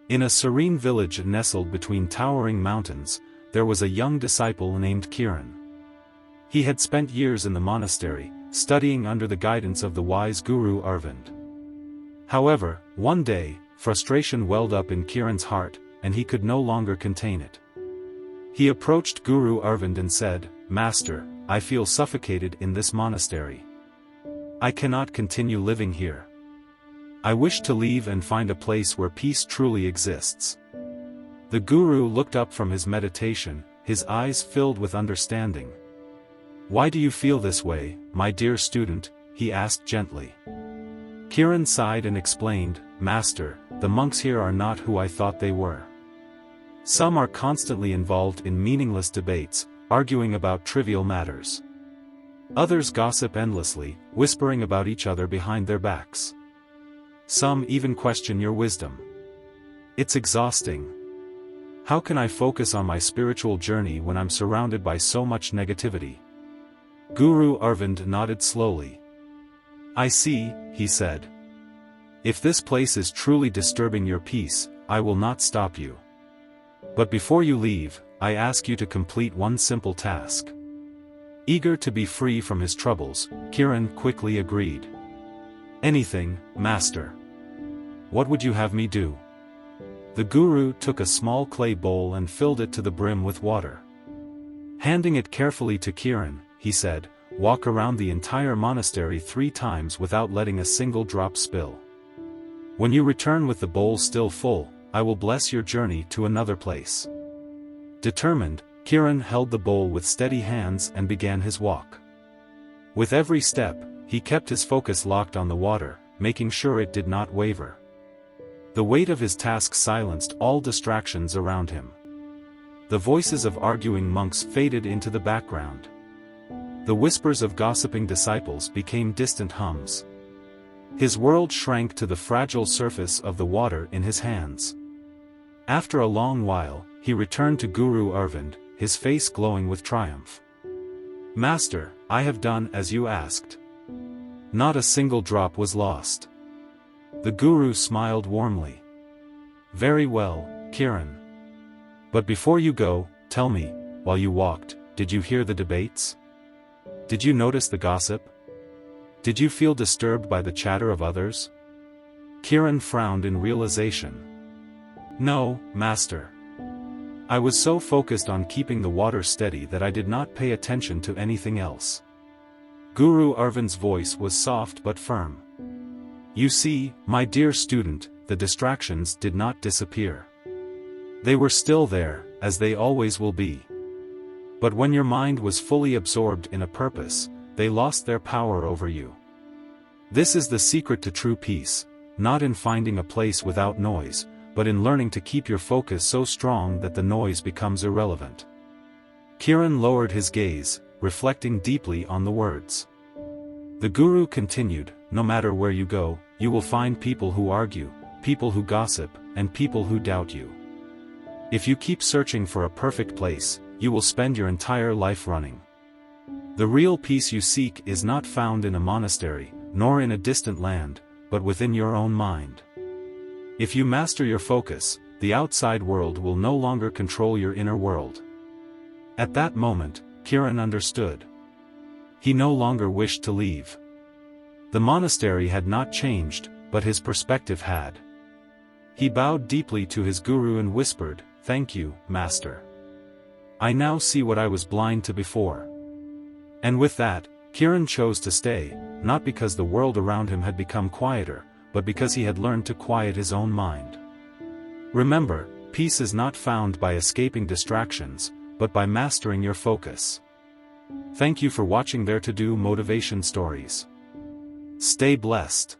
In a serene village nestled between towering mountains, there was a young disciple named Kiran. He had spent years in the monastery, studying under the guidance of the wise Guru Arvind. However, one day, frustration welled up in Kiran's heart, and he could no longer contain it. He approached Guru Arvind and said, "Master, I feel suffocated in this monastery. I cannot continue living here. I wish to leave and find a place where peace truly exists." The Guru looked up from his meditation, his eyes filled with understanding. "Why do you feel this way, my dear student?" he asked gently. Kiran sighed and explained, "Master, the monks here are not who I thought they were. Some are constantly involved in meaningless debates, arguing about trivial matters. Others gossip endlessly, whispering about each other behind their backs. Some even question your wisdom. It's exhausting. How can I focus on my spiritual journey when I'm surrounded by so much negativity?" Guru Arvind nodded slowly. "I see," he said. "If this place is truly disturbing your peace, I will not stop you. But before you leave, I ask you to complete one simple task." Eager to be free from his troubles, Kiran quickly agreed. "Anything, Master. What would you have me do?" The Guru took a small clay bowl and filled it to the brim with water. Handing it carefully to Kiran, he said, "Walk around the entire monastery 3 times without letting a single drop spill. When you return with the bowl still full, I will bless your journey to another place." Determined, Kiran held the bowl with steady hands and began his walk. With every step, he kept his focus locked on the water, making sure it did not waver. The weight of his task silenced all distractions around him. The voices of arguing monks faded into the background. The whispers of gossiping disciples became distant hums. His world shrank to the fragile surface of the water in his hands. After a long while, he returned to Guru Arvind, his face glowing with triumph. "Master, I have done as you asked. Not a single drop was lost." The Guru smiled warmly. "Very well, Kiran. But before you go, tell me, while you walked, did you hear the debates? Did you notice the gossip? Did you feel disturbed by the chatter of others?" Kiran frowned in realization. "No, Master. I was so focused on keeping the water steady that I did not pay attention to anything else." Guru Arvind's voice was soft but firm. "You see, my dear student, the distractions did not disappear. They were still there, as they always will be. But when your mind was fully absorbed in a purpose, they lost their power over you. This is the secret to true peace, not in finding a place without noise, but in learning to keep your focus so strong that the noise becomes irrelevant." Kiran lowered his gaze, reflecting deeply on the words. The Guru continued, "No matter where you go, you will find people who argue, people who gossip, and people who doubt you. If you keep searching for a perfect place, you will spend your entire life running. The real peace you seek is not found in a monastery, nor in a distant land, but within your own mind. If you master your focus, the outside world will no longer control your inner world." At that moment, Kiran understood. He no longer wished to leave. The monastery had not changed, but his perspective had. He bowed deeply to his Guru and whispered, "Thank you, Master. I now see what I was blind to before." And with that, Kiran chose to stay, not because the world around him had become quieter, but because he had learned to quiet his own mind. Remember, peace is not found by escaping distractions, but by mastering your focus. Thank you for watching There To Do Motivation Stories. Stay blessed.